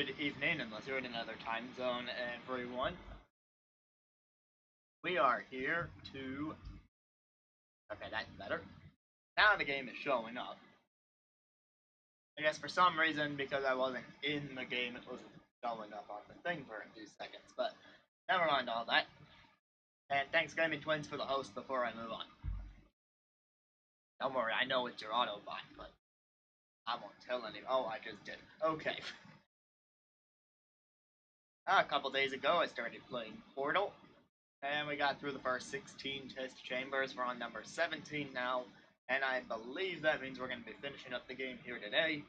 Good evening, unless you're in another time zone, everyone. We are here to. Okay, that's better. Now the game is showing up. I guess for some reason, because I wasn't in the game, it wasn't showing up on the thing for a few seconds. But never mind all that. And thanks, Gaming Twins, for the host before I move on. Don't worry, I know it's your Autobot, but I won't tell anyone. Oh, I just did. Okay. A couple days ago, I started playing Portal. And we got through the first 16 test chambers. We're on number 17 now, and I believe that means we're going to be finishing up the game here today.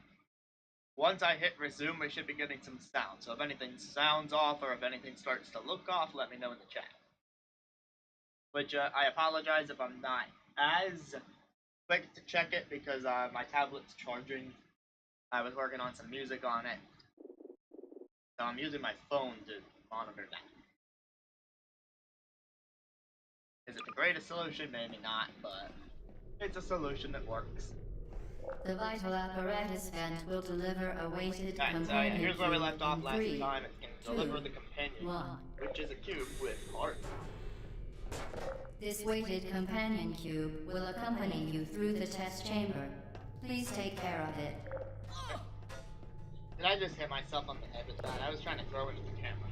Once I hit resume, we should be getting some sound. So if anything sounds off or if anything starts to look off, let me know in the chat. Which I apologize if I'm not as quick to check it because my tablet's charging. I was working on some music on it. So I'm using my phone to monitor that. Is it the greatest solution? Maybe not, but it's a solution that works. The vital apparatus vent will deliver a weighted companion so here's where we left off last three, time. It's going to deliver the companion, which is a cube with heart. This weighted companion cube will accompany you through the test chamber. Please take care of it. Did I just hit myself on the head with that? I was trying to throw it at the camera.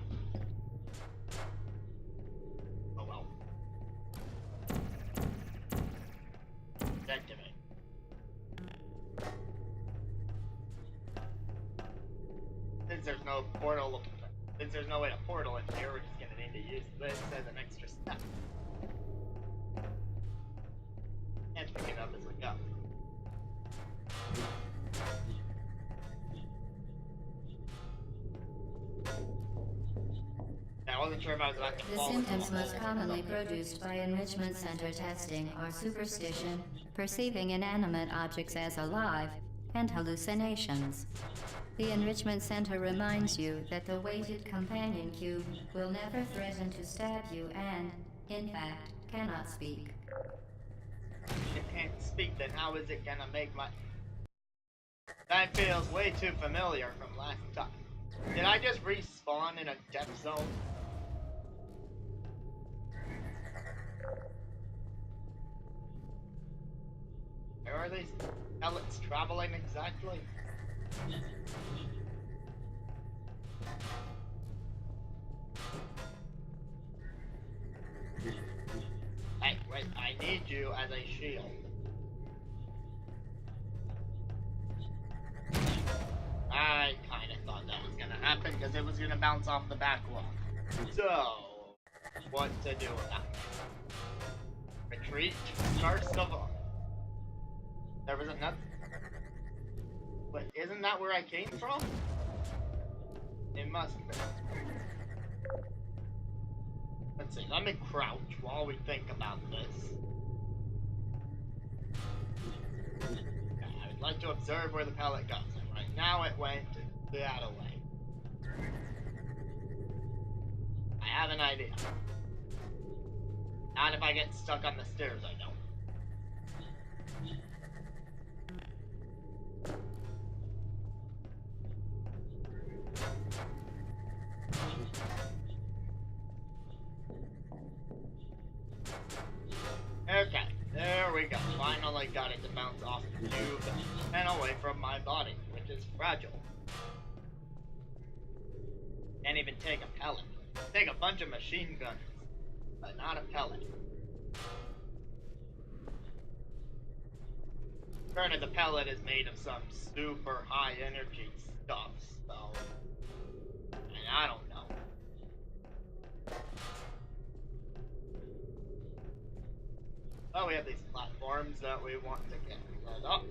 Oh well. Activate. Since there's no portal, since there's no way to portal in here, we're just gonna need to use this as an extra step. And pick it up as we go. I wasn't sure if I was about to The fall symptoms into most commonly produced by enrichment center testing are superstition, perceiving inanimate objects as alive, and hallucinations. The enrichment center reminds you that the weighted companion cube will never threaten to stab you and, in fact, cannot speak. It can't speak, then how is it gonna make my... That feels way too familiar from last time. Did I just respawn in a death zone? Where are these pellets traveling exactly? Hey, wait, I need you as a shield. I kinda thought that was gonna happen because it was gonna bounce off the back wall. So, what to do with that? Retreat, first of all. There was another. But isn't that where I came from? It must be. Let's see, let me crouch while we think about this. Okay, I would like to observe where the pellet goes. And right now it went that way. I have an idea. Not if I get stuck on the stairs, I don't. Okay, there we go. Finally got it to bounce off the tube and away from my body, which is fragile. Can't even take a pellet. Take a bunch of machine guns, but not a pellet. Granted, the pellet is made of some super high energy stuff, so... And I don't know. Oh, we have these platforms that we want to get set up.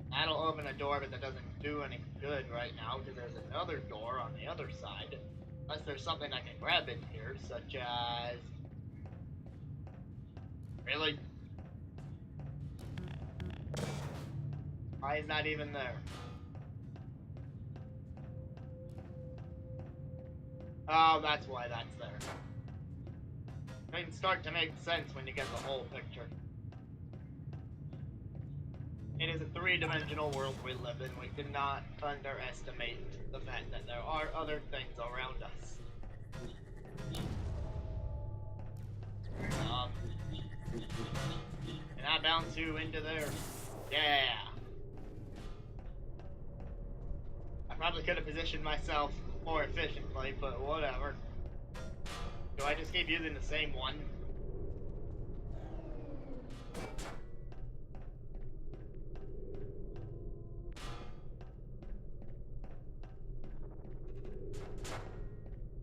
That'll open a door, but that doesn't do any good right now, because there's another door on the other side. Unless there's something I can grab in here, such as... Really? Why is that even there? Oh, that's why that's there. Things start to make sense when you get the whole picture. It is a three-dimensional world we live in. We cannot underestimate the fact that there are other things around us. Um, and I bounce you into there. Yeah. I probably could have positioned myself more efficiently, but whatever. Do I just keep using the same one?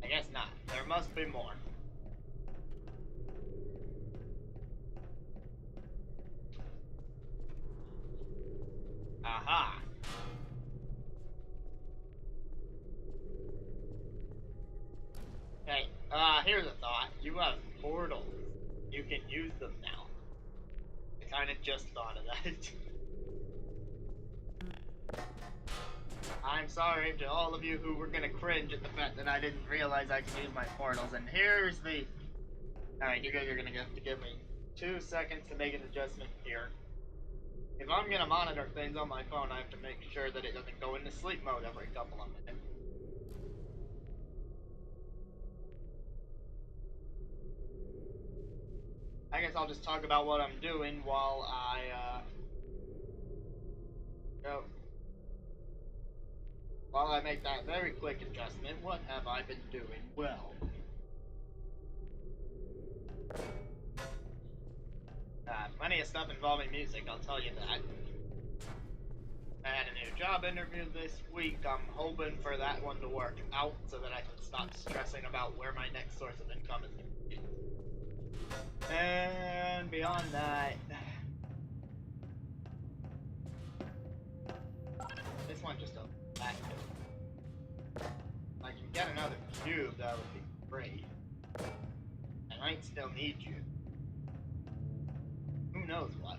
I guess not. There must be more. Aha! Hey, here's a thought. You have portals. You can use them now. I kinda just thought of that. I'm sorry to all of you who were gonna cringe at the fact that I didn't realize I could use my portals, and here's the... Alright, you guys are gonna have to give me 2 seconds to make an adjustment here. If I'm gonna monitor things on my phone, I have to make sure that it doesn't go into sleep mode every couple of minutes. I guess I'll just talk about what I'm doing while go. While I make that very quick adjustment, what have I been doing? Well, plenty of stuff involving music, I'll tell you that. I had a new job interview this week. I'm hoping for that one to work out so that I can stop stressing about where my next source of income is going to be. And beyond that, this one just opens back to it. If I can get another cube, that would be great. I might still need you. Who knows what?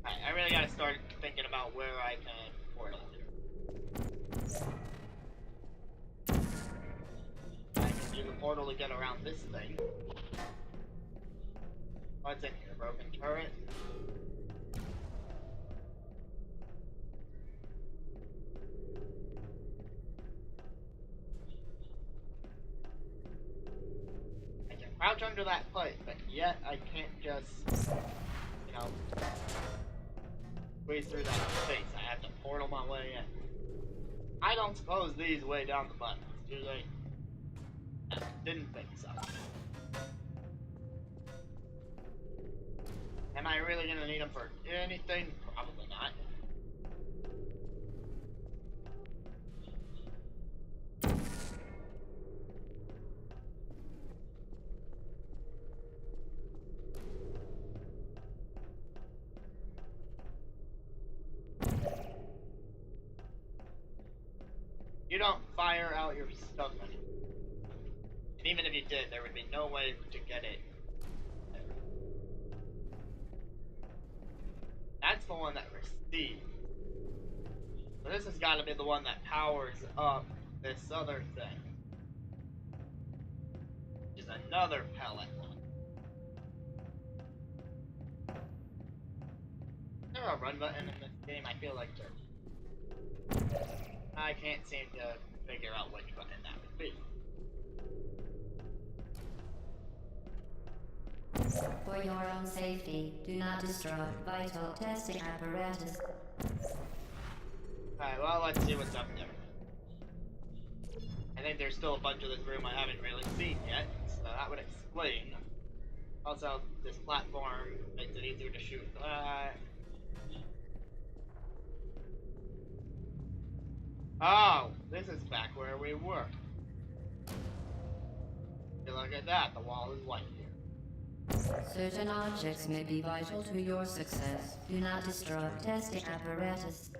I really gotta start thinking about where I can portal here. I can use a portal to get around this thing. What's in here? Broken turret? I can crouch under that plate, but yet I can't just, you know, squeeze through that space. I have to portal my way in. I don't suppose these weigh down the buttons, do they? No, didn't think so. Am I really gonna need them for anything? Probably not. You don't fire out your stuff anymore. And even if you did, there would be no way to get it there. That's the one that receives. So this has got to be the one that powers up this other thing. Which is another pellet one. Is there a run button in this game? I feel like there. I can't seem to figure out which button that would be. For your own safety, do not destroy vital testing apparatus. Alright, well, let's see what's up there. I think there's still a bunch of this room I haven't really seen yet, so that would explain. Also, this platform makes it easier to shoot. Oh, this is back where we were. Look at that, the wall is white here. Certain objects may be vital to your success. Do not destroy testing apparatus.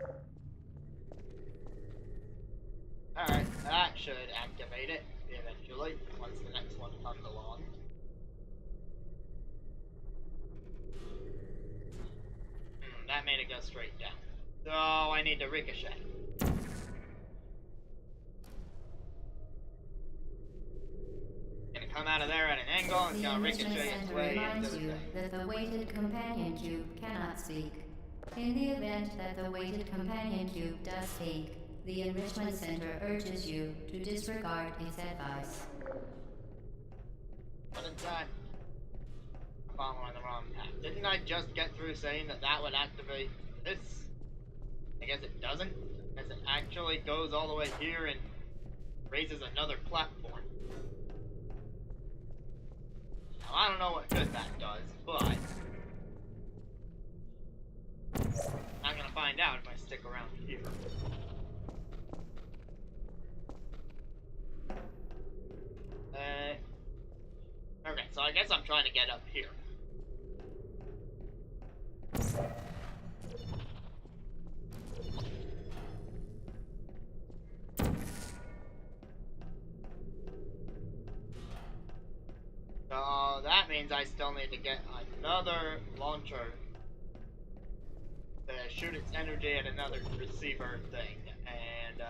Alright, that should activate it eventually, once the next one comes along. That made it go straight down. So I need to ricochet. come out of there at an angle, and it's The gonna Enrichment ricochet its Center way into reminds the you thing. that the weighted companion cube cannot speak. In the event that the weighted companion cube does speak, the Enrichment Center urges you to disregard its advice. But in time, I'm following the wrong path. Didn't I just get through saying that that would activate this? I guess it doesn't. I guess it actually goes all the way here and raises another platform. Now, I don't know what good that does, but I'm gonna find out if I stick around here. Okay, so I guess I'm trying to get up here. So that means I still need to get another launcher to shoot its energy at another receiver thing, and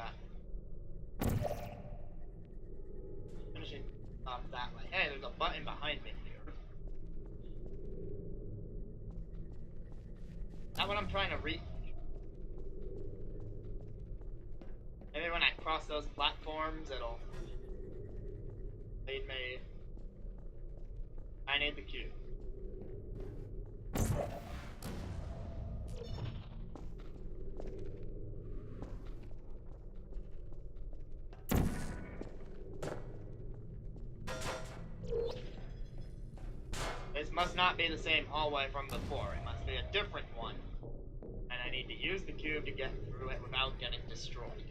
finishing up that way. Hey, there's a button behind me here. Is that what I'm trying to reach? Maybe when I cross those platforms, it'll lead me. I need the cube. This must not be the same hallway from before. It must be a different one. And I need to use the cube to get through it without getting destroyed.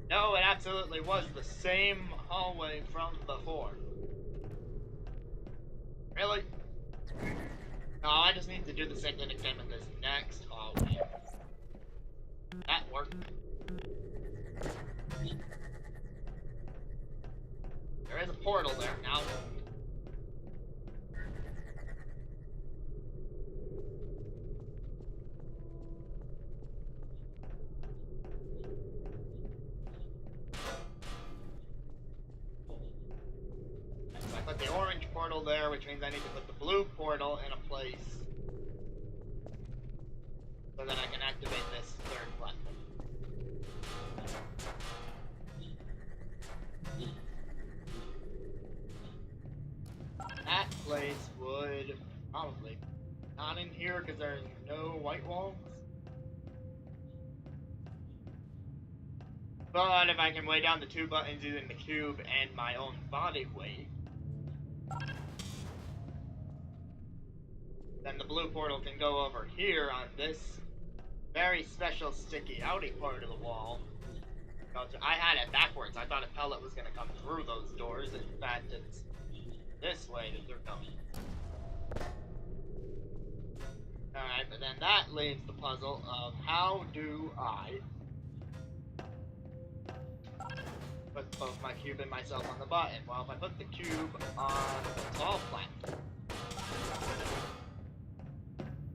No, it absolutely was the same hallway from before. Really? No, I just need to do the same thing again in this next hallway. That worked. There is a portal there now. So I put the orange portal there, which means I need to put the blue portal in a place so that I can activate this third platform. That place would probably not in here because there's no white walls. But if I can weigh down the two buttons using the cube and my own body weight, then the blue portal can go over here on this very special sticky outy part of the wall. I had it backwards. I thought a pellet was going to come through those doors. In fact, it's this way that they're going. Alright, but then that leaves the puzzle of how do I put both my cube and myself on the button? Well, if I put the cube on the tall platform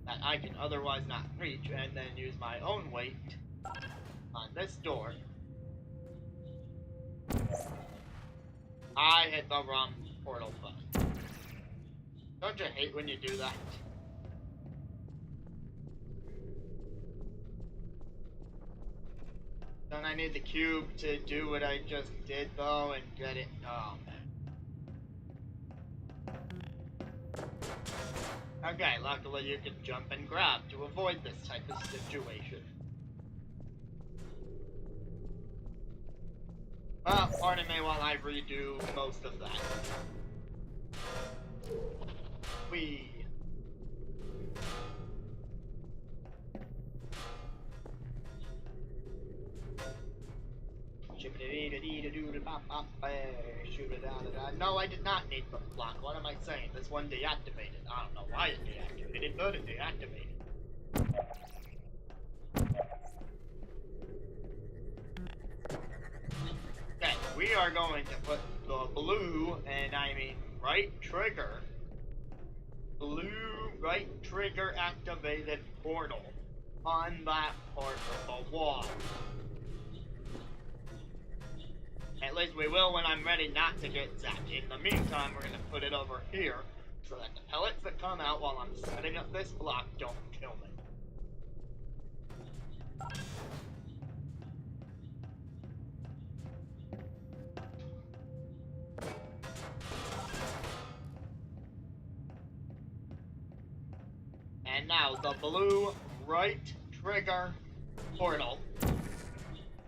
that I can otherwise not reach, and then use my own weight on this door, I hit the wrong portal button. Don't you hate when you do that? Don't I need the cube to do what I just did though and get it? Oh man. Okay, luckily you can jump and grab to avoid this type of situation. Well, pardon me while I redo most of that. Whee! No, I did not need the block. What am I saying? This one deactivated. I don't know why it deactivated, but it deactivated. Okay, we are going to put the blue, and I mean right trigger, blue right trigger activated portal on that part of the wall. At least we will when I'm ready not to get zapped. In the meantime, we're going to put it over here so that the pellets that come out while I'm setting up this block don't kill me. And now the blue right trigger portal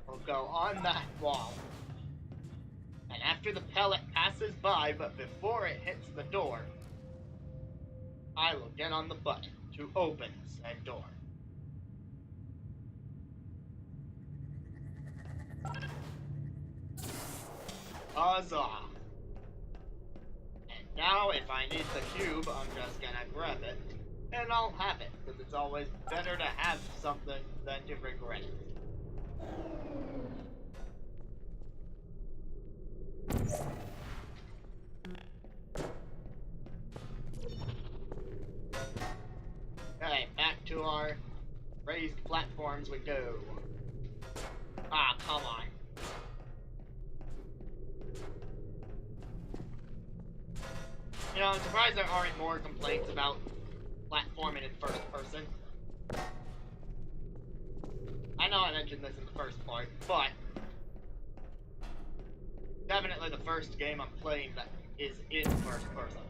will go on that wall. And after the pellet passes by, but before it hits the door, I will get on the button to open said door. Huzzah! And now if I need the cube, I'm just gonna grab it, and I'll have it, because it's always better to have something than to regret it. Okay, back to our raised platforms we go. Ah, come on. You know, I'm surprised there aren't more complaints about platforming in first person. I know I mentioned this in the first part, but definitely the first game I'm playing that is in first person.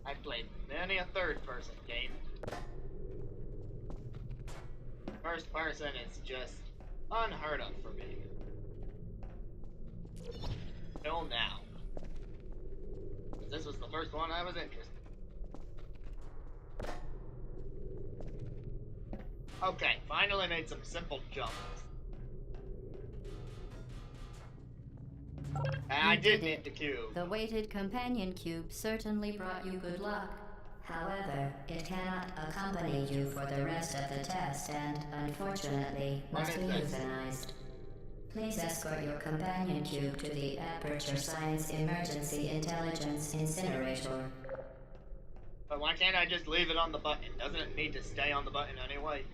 I've played many a third person game. First person is just unheard of for me. Till now. This was the first one I was interested in. Okay, finally made some simple jumps. And I did need the cube. The weighted companion cube certainly brought you good luck. However, it cannot accompany you for the rest of the test and, unfortunately, must be euthanized. Please escort your companion cube to the Aperture Science Emergency Intelligence Incinerator. But why can't I just leave it on the button? Doesn't it need to stay on the button anyway?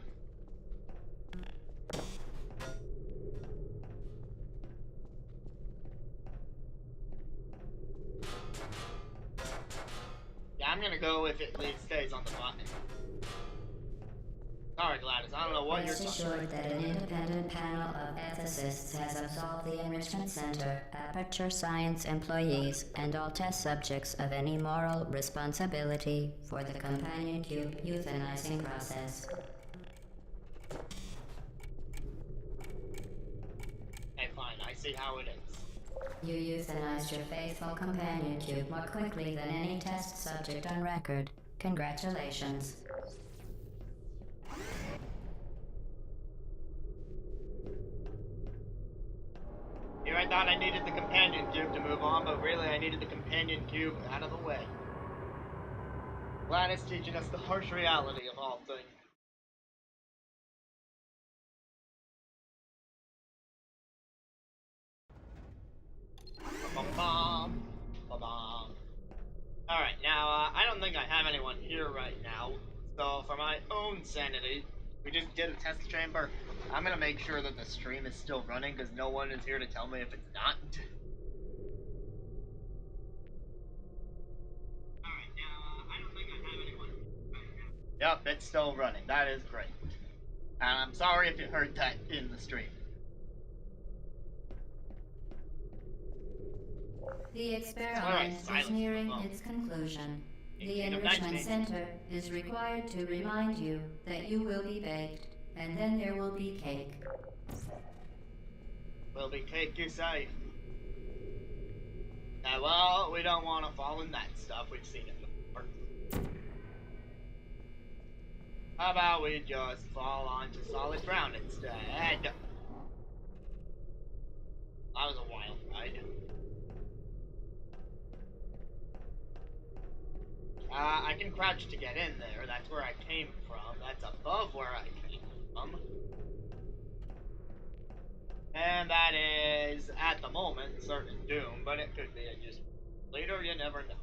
Yeah, I'm gonna go if it stays on the button. Sorry, Gladys, I don't know what Rest you're talking about. assured that an independent panel of ethicists has absolved the Enrichment Center, Aperture Science employees, and all test subjects of any moral responsibility for the companion cube euthanizing process. Hey, fine, I see how it is. You euthanized your faithful companion cube more quickly than any test subject on record. Congratulations. Here I thought I needed the companion cube to move on, but really I needed the companion cube out of the way. Gladys teaching us the harsh reality of all things. Ba-bum, ba-bum. Alright, now, I don't think I have anyone here right now, so for my own sanity, we just did a test chamber. I'm gonna make sure that the stream is still running, because no one is here to tell me if it's not. Alright, now, I don't think I have anyone right now. Yep, it's still running. That is great. And I'm sorry if you heard that in the stream. The experiment is nearing its conclusion. The Enrichment Center is required to remind you that you will be baked, and then there will be cake. Will be cake, you say? Well, we don't want to fall in that stuff. We've seen it before. How about we just fall onto solid ground instead? That was a wild ride. I can crouch to get in there. That's where I came from. That's above where I came from. And that is, at the moment, certain doom, but it could be just later, you never know.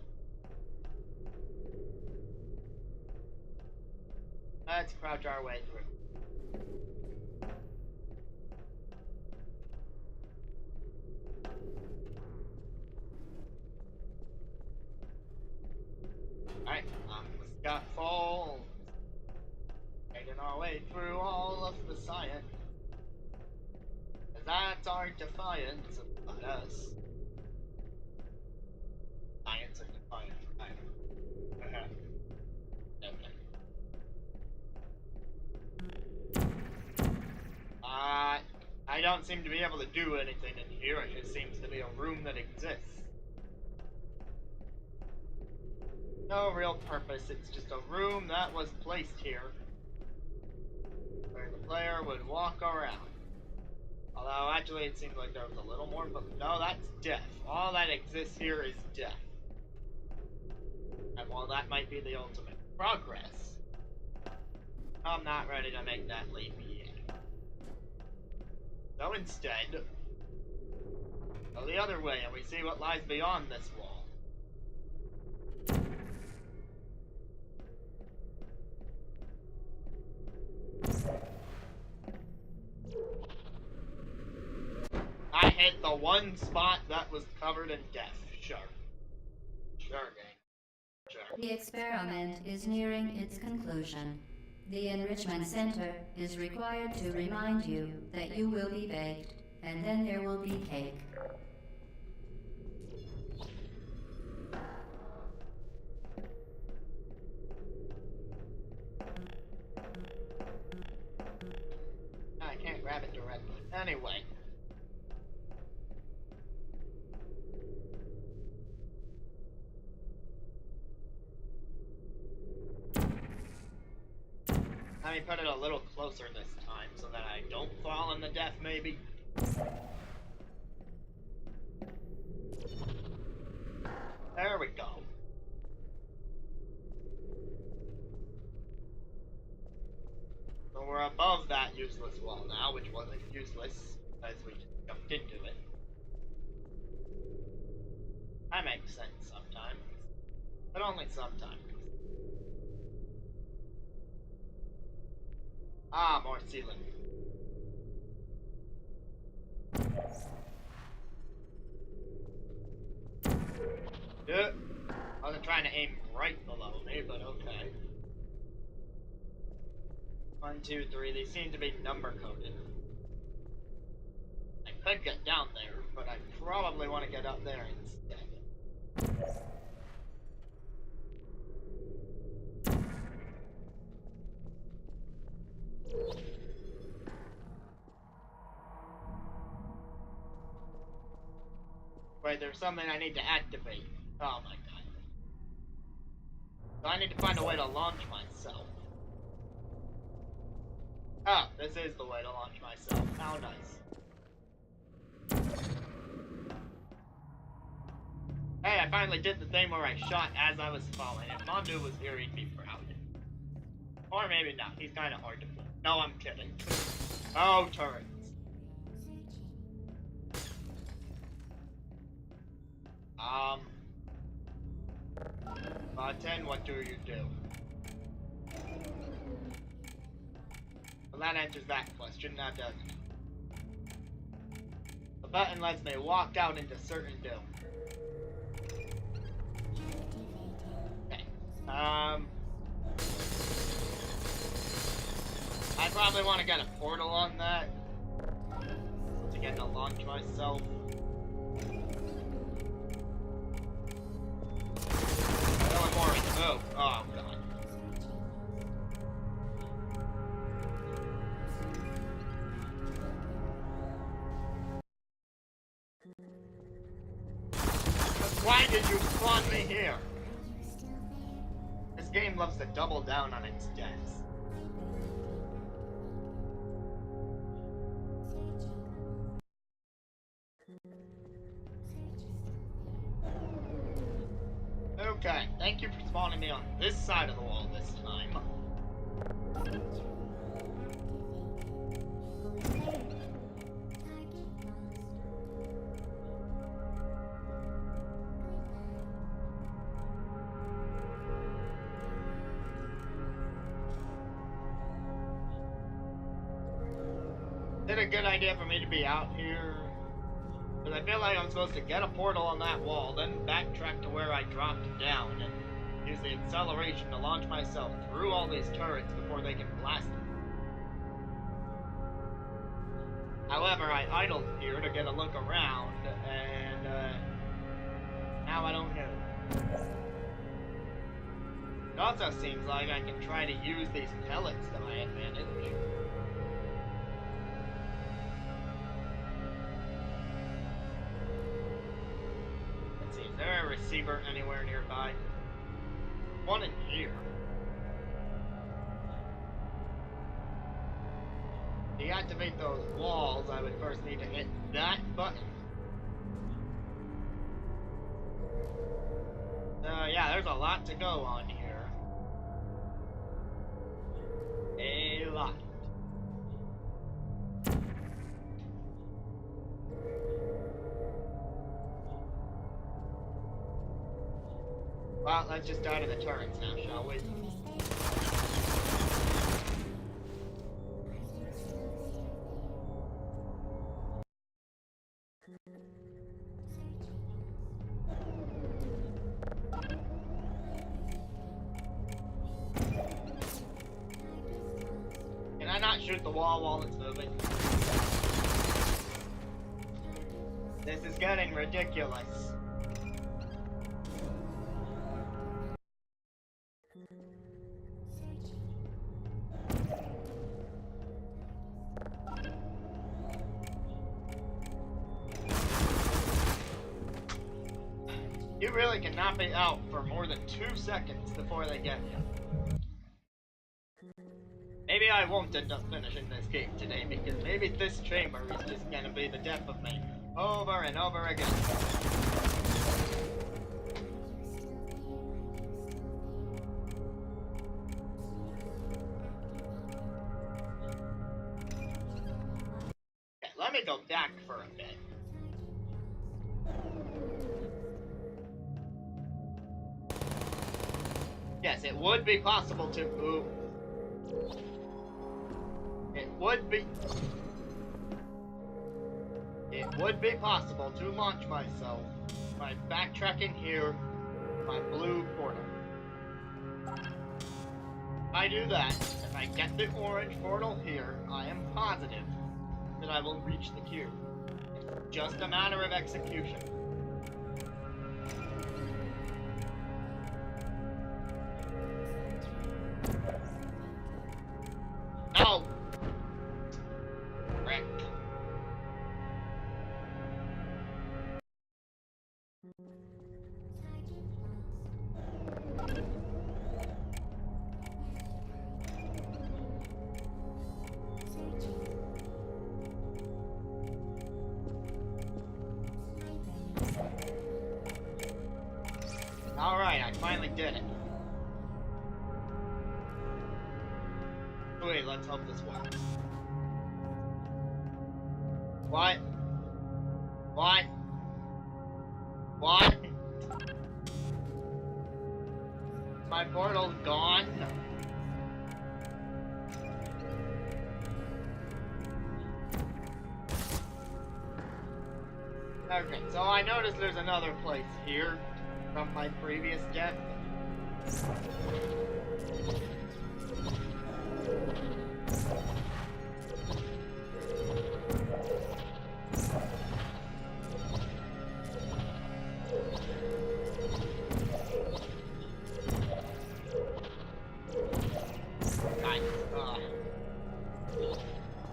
Let's crouch our way through. Alright, on the scaffold. Making our way through all of the science. That's our defiance about us. Science and defiance, right? Okay. I don't seem to be able to do anything in here. It just seems to be a room that exists. No real purpose, it's just a room that was placed here where the player would walk around. Although, actually, it seems like there was a little more, but no, that's death. All that exists here is death. And while that might be the ultimate progress, I'm not ready to make that leap yet. So instead, go the other way and we see what lies beyond this wall. I hit the one spot that was covered in death. Sure. Sure, gang. Sure. The experiment is nearing its conclusion. The Enrichment Center is required to remind you that you will be baked, and then there will be cake. I can't grab it directly. Anyway. Let me put it a little closer this time so that I don't fall in the death, maybe. There we go. So we're above that useless wall now, which wasn't useless as we just jumped into it. That makes sense sometimes, but only sometimes. Ah, more ceiling. Yeah. I wasn't trying to aim right below me, but okay. 1, 2, 3. They seem to be number coded. I could get down there, but I probably want to get up there instead. Wait, there's something I need to activate. Oh my god. So I need to find a way to launch myself. Ah, this is the way to launch myself. How nice. Hey, I finally did the thing where I shot as I was falling. If Mondo was here, he'd be proud. Or maybe not. He's kind of hard to play. No, I'm kidding. Oh, turrets. Button, what do you do? Well, that answers that question, now doesn't it? The button lets me walk out into certain doom. Okay. I probably want to get a portal on that to get to launch myself. Oh, oh god. Why did you spawn me here? This game loves to double down on its deaths. Okay, thank you for spawning me on this side of the wall this time. Is it a good idea for me to be out here? Because I feel like I'm supposed to get a portal on that wall, then backtrack to where I dropped down, and use the acceleration to launch myself through all these turrets before they can blast me. However, I idled here to get a look around, and now I don't know. It also seems like I can try to use these pellets to my advantage. Let's see, is there a receiver anywhere nearby? One in here. To deactivate those walls, I would first need to hit that button. Yeah, there's a lot to go on here. A lot. Well, let's just die to the turrets now, shall we? Can I not shoot the wall while it's moving? This is getting ridiculous. You really cannot be out for more than 2 seconds before they get you. Maybe I won't end up finishing this game today, because maybe this chamber is just gonna be the death of me, over and over again. Okay, let me go back for a bit. Yes, it would be possible to move. It would be possible to launch myself by backtracking here, my blue portal. If I do that, if I get the orange portal here, I am positive that I will reach the cube. It's just a matter of execution. No! Frick. Alright, I finally did it. Wait, let's hope this works. What? What? What? My portal's gone? Okay, so I noticed there's another place here from my previous death.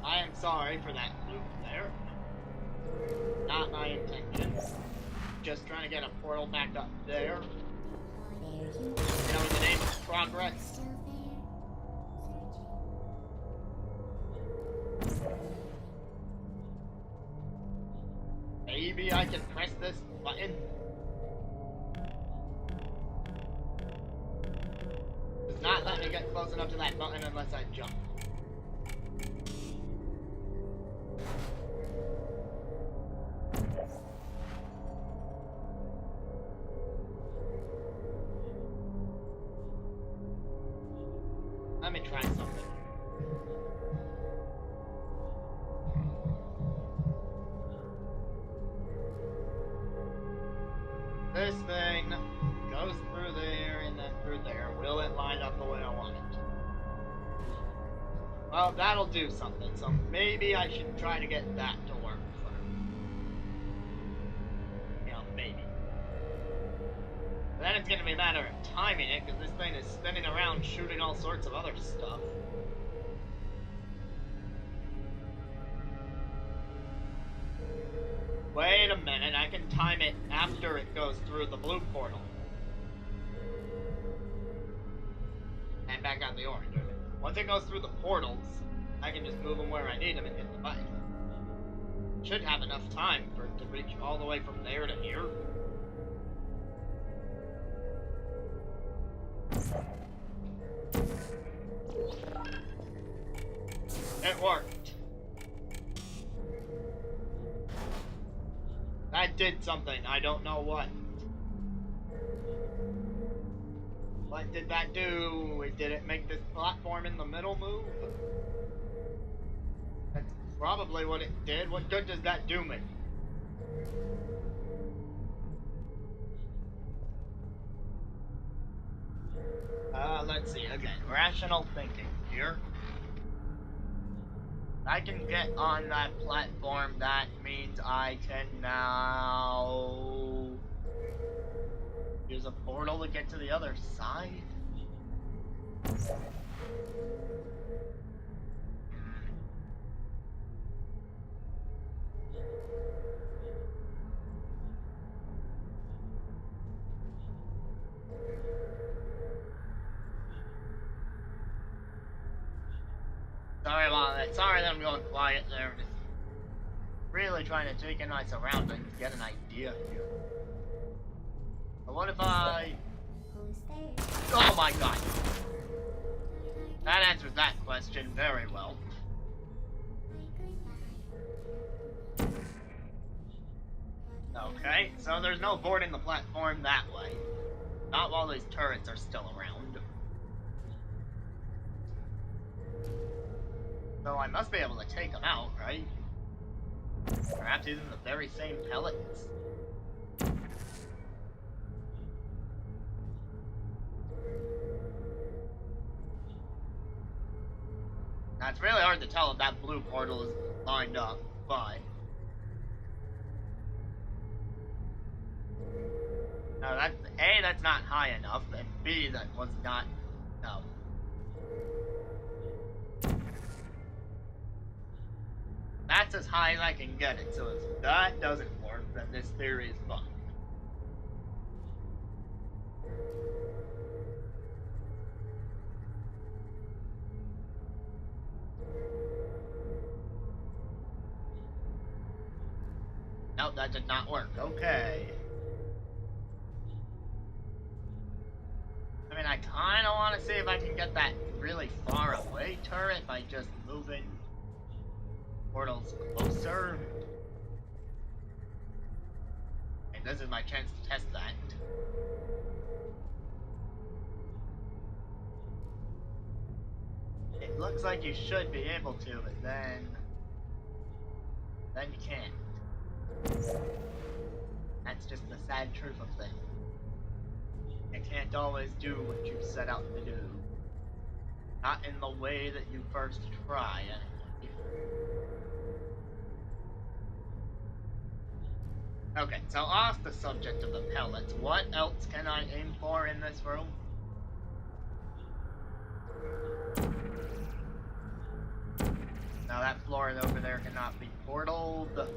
I am sorry for that loop there. Not my intention. Just trying to get a portal back up there. You know, in the name of progress. Maybe I can press this button. Does not let me get close enough to that button unless I jump. Let me try something. This thing goes through there and then through through there. Will it line up the way I want it? Well, that'll do something, so maybe I should try to get that to work first. You know, maybe. But then it's gonna be a matter of timing it, because this thing is spinning around shooting all sorts of other stuff. Wait a minute, I can time it after it goes through the blue portal. And back out the orange. Once it goes through the portals, I can just move them where I need them and hit the button. Should have enough time for it to reach all the way from there to here. It worked. That did something, I don't know what. What did that do? Did it make this platform in the middle move? That's probably what it did. What good does that do me? Let's see, again, rational thinking here. If I can get on that platform, that means I can now use a portal to get to the other side. Sorry about that. Sorry that I'm going quiet there. Just really trying to take in my surroundings, get an idea here. But what if I... Who's there? Oh my god! That answers that question very well. Okay, so there's no boarding the platform that way. Not while these turrets are still around. So I must be able to take them out, right? Perhaps using the very same pellets. Now it's really hard to tell if that blue portal is lined up, but... No, that's... A, that's not high enough, and B, that was not... No. That's as high as I can get it, so if that doesn't work, then this theory is fucked. Nope, that did not work. Okay. I mean, I kind of want to see if I can get that really far away turret by just moving portals closer. And this is my chance to test that. It looks like you should be able to, but then you can't. That's just the sad truth of things. You can't always do what you set out to do. Not in the way that you first try, anyway. Okay, so off the subject of the pellets, what else can I aim for in this room? Now that floor over there cannot be portaled.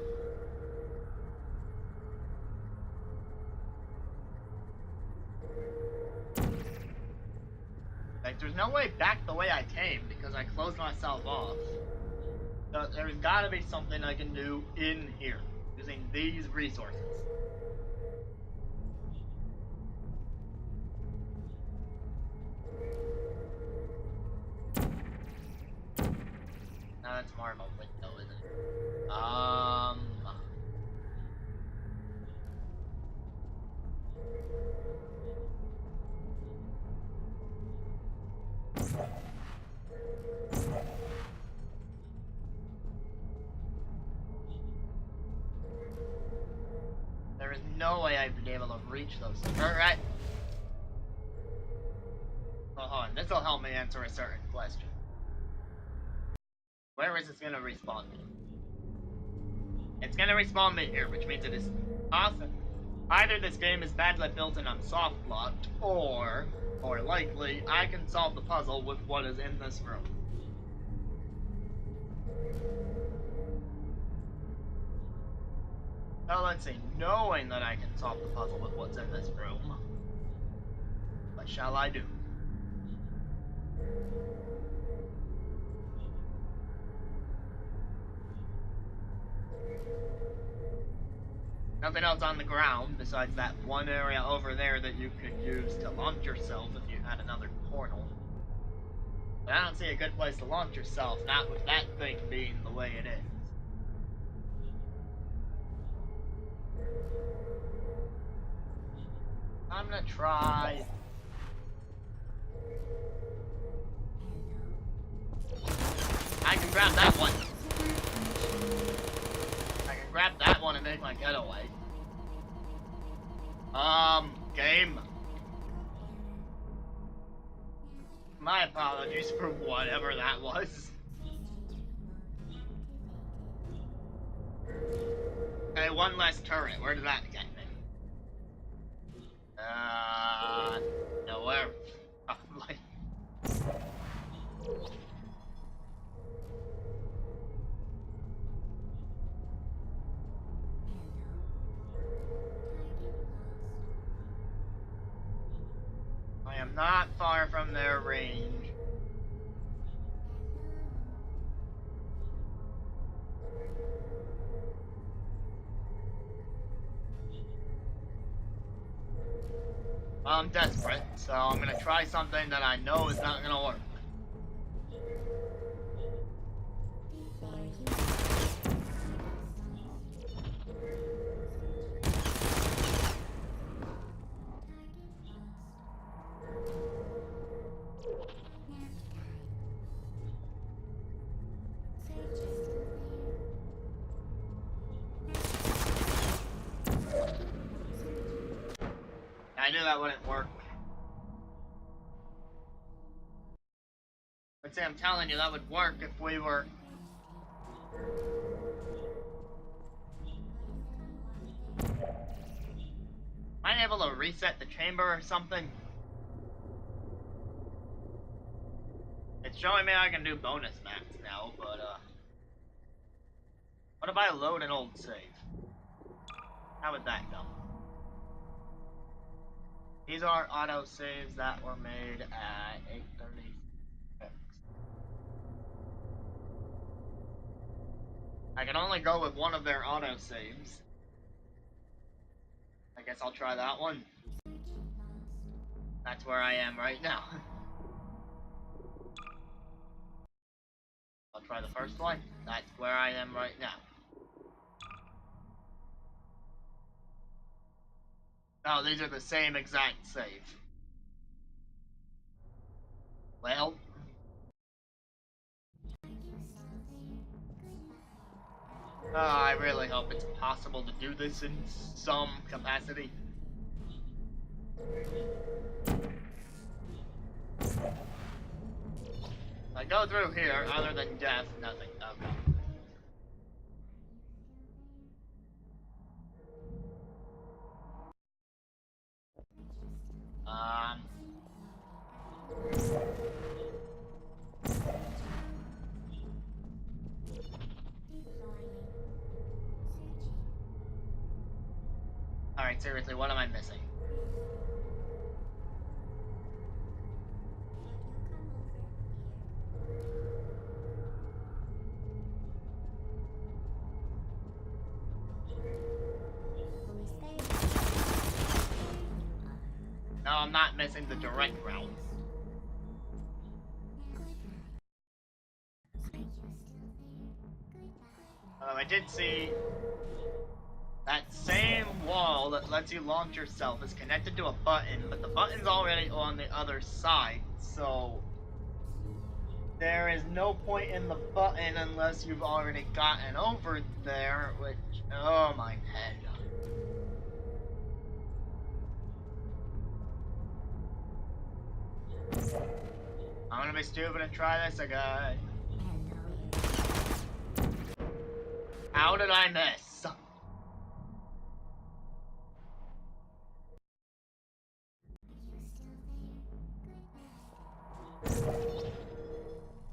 Like, there's no way back the way I came because I closed myself off. So there's gotta be something I can do in here using these resources. Now that's more of a window, isn't it? There is no way I'd be able to reach those. Alright. Well, hold on. This will help me answer a certain question. Where is this gonna respawn me? It's gonna respawn me here, which means it is awesome. Either this game is badly built and I'm soft locked, or, more likely, I can solve the puzzle with what is in this room. So let's see, knowing that I can solve the puzzle with what's in this room, what shall I do? Nothing else on the ground besides that one area over there that you could use to launch yourself if you had another portal. But I don't see a good place to launch yourself, not with that thing being the way it is. I'm gonna try. I can grab that one. I can grab that one and make my getaway. Game. My apologies for whatever that was. Okay, one less turret. Where does that get me? Nowhere. Probably. I am not far from their range. I'm desperate, so I'm gonna try something that I know is not gonna work. I knew that wouldn't work. But see, I'm telling you, that would work if we were... Am I able to reset the chamber or something? It's showing me I can do bonus maps now, but, what if I load an old save? How would that go? These are auto saves that were made at 8:36. I can only go with one of their auto saves. I guess I'll try that one. That's where I am right now. I'll try the first one. That's where I am right now. No, these are the same exact save. Well, I really hope it's possible to do this in some capacity. If I go through here, other than death, nothing. Okay. Alright, seriously, what am I missing? No, I'm not missing the direct route. I did see that same wall that lets you launch yourself is connected to a button, but the button's already on the other side, so there is no point in the button unless you've already gotten over there, which, oh my head. gonna be stupid and try this again. How did I miss?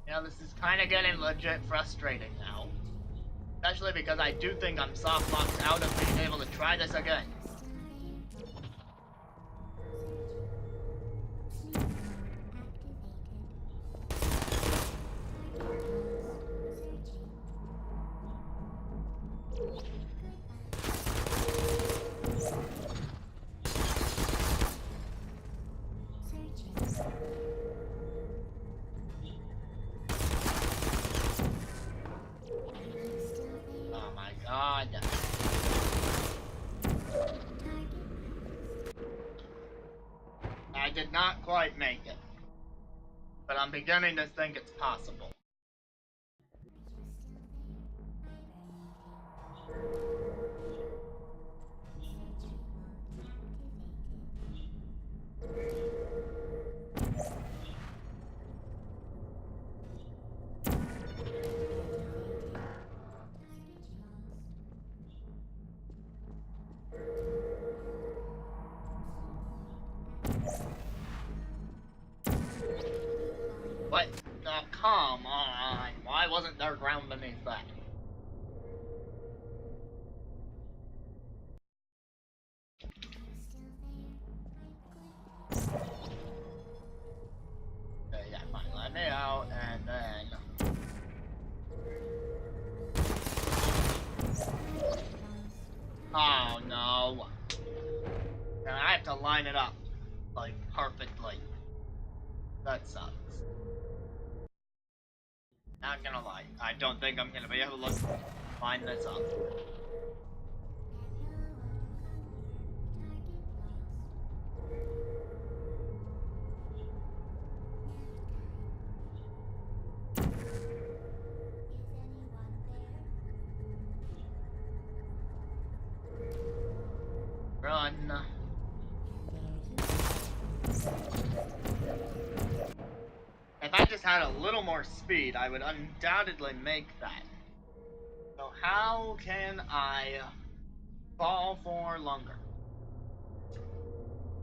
You know, this is kind of getting legit frustrating now. Especially because I do think I'm soft locked out of being able to try this again. Oh my god. I did not quite make it. But I'm beginning to think it's possible. What? Oh, come on. Why wasn't there ground beneath that? Okay, yeah, fine. Let me out, and then... Oh, no. And I have to line it up, like, perfectly. That sucks. Not gonna lie, I don't think I'm gonna be able to line this up. Run. If I just had a little more speed, I would undoubtedly make that. So how can I fall for longer?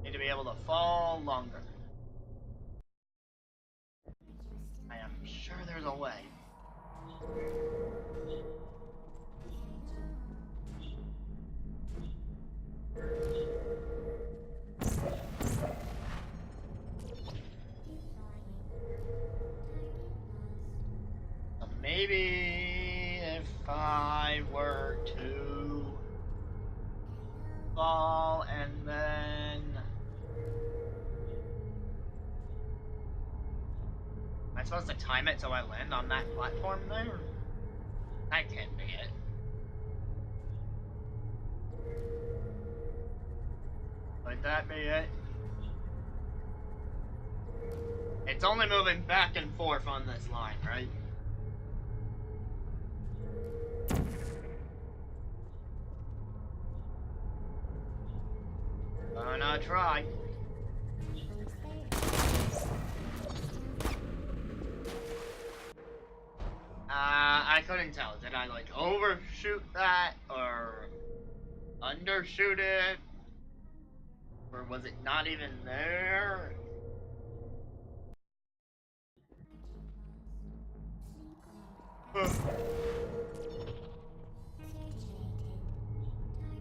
Need to be able to fall longer. I am sure there's a way. Maybe if I were to fall and then... Am I supposed to time it so I land on that platform there? That can't be it. Would that be it? It's only moving back and forth on this line, right? Gonna try. I couldn't tell. Did I like overshoot that or undershoot it? Or was it not even there?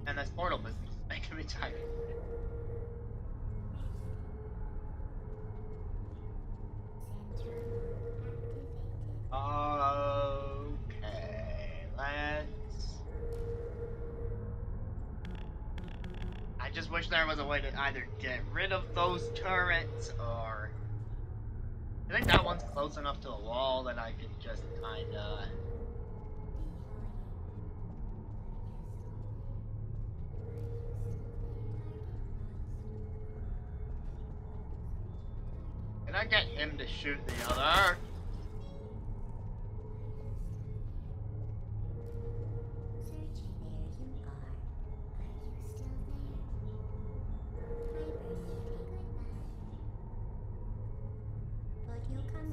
And this portal business is making me tired. Okay, let's... I just wish there was a way to either get rid of those turrets or... I think that one's close enough to the wall that I could just kinda... Can I get him to shoot the other? But you come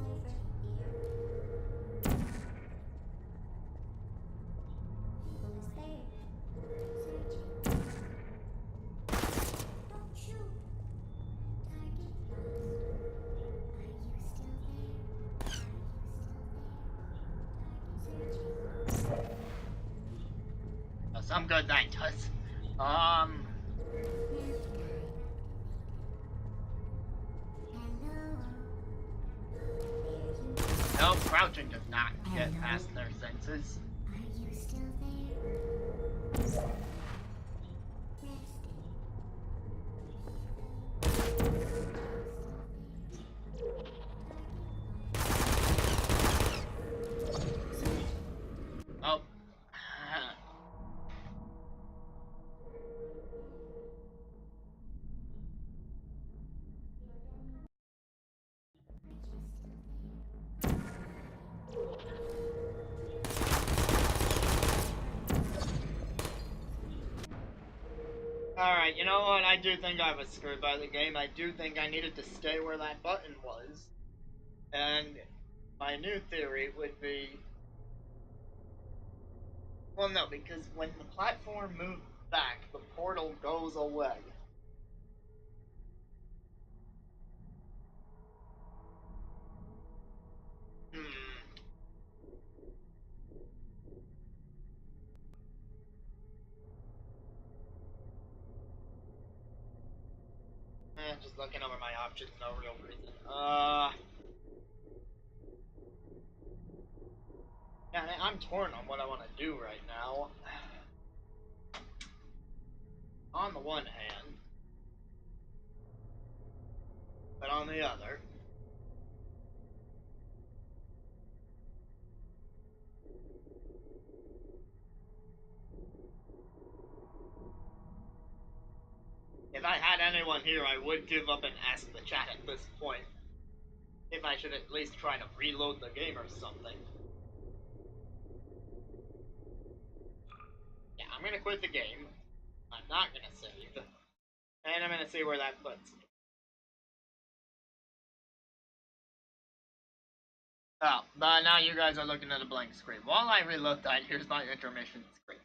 some good, that does. No, crouching does not get past their senses. Are you still there? Oh. Alright, you know what? I do think I was screwed by the game. I do think I needed to stay where that button was. And my new theory would be... Well, no, because when the platform moves back, the portal goes away. Hmm. Just looking over my options, no real reason. Yeah, I'm torn on what I want to do right now. On the one hand, but on the other, if I had anyone here, I would give up and ask the chat at this point if I should at least try to reload the game or something. Yeah, I'm gonna quit the game. I'm not gonna save. And I'm gonna see where that puts me. Oh, but now you guys are looking at a blank screen. While I reload that, here's my intermission screen.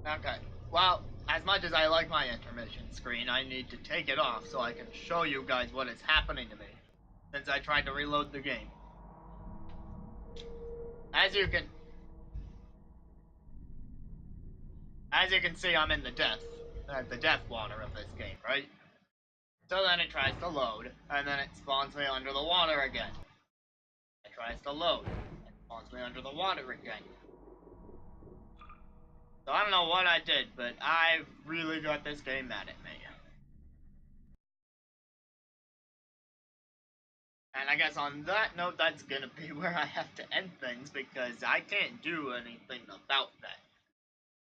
Okay. Well, as much as I like my intermission screen, I need to take it off so I can show you guys what is happening to me since I tried to reload the game. As you can as you can see, I'm in the death water of this game, right? So then it tries to load, and then it spawns me under the water again. It tries to load, it spawns me under the water again. So I don't know what I did, but I've really got this game mad at me. And I guess on that note, that's gonna be where I have to end things because I can't do anything about that.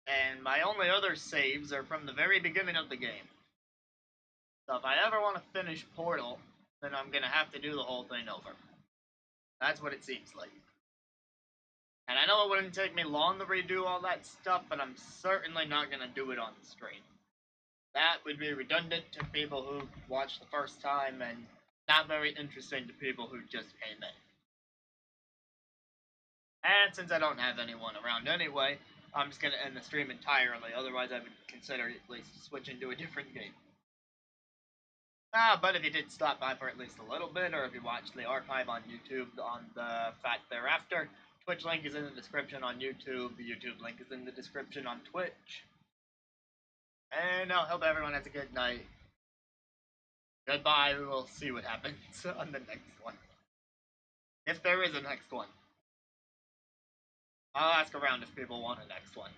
And my only other saves are from the very beginning of the game. So if I ever want to finish Portal, then I'm gonna have to do the whole thing over. That's what it seems like. And I know it wouldn't take me long to redo all that stuff, but I'm certainly not gonna do it on the stream. That would be redundant to people who watched the first time and not very interesting to people who just came in. And since I don't have anyone around anyway, I'm just going to end the stream entirely, otherwise I would consider at least switching to a different game. But if you did stop by for at least a little bit, or if you watched the archive on YouTube on the fact thereafter, Twitch link is in the description on YouTube, the YouTube link is in the description on Twitch. And I hope everyone has a good night. Goodbye, we will see what happens on the next one. If there is a next one. I'll ask around if people want a next one.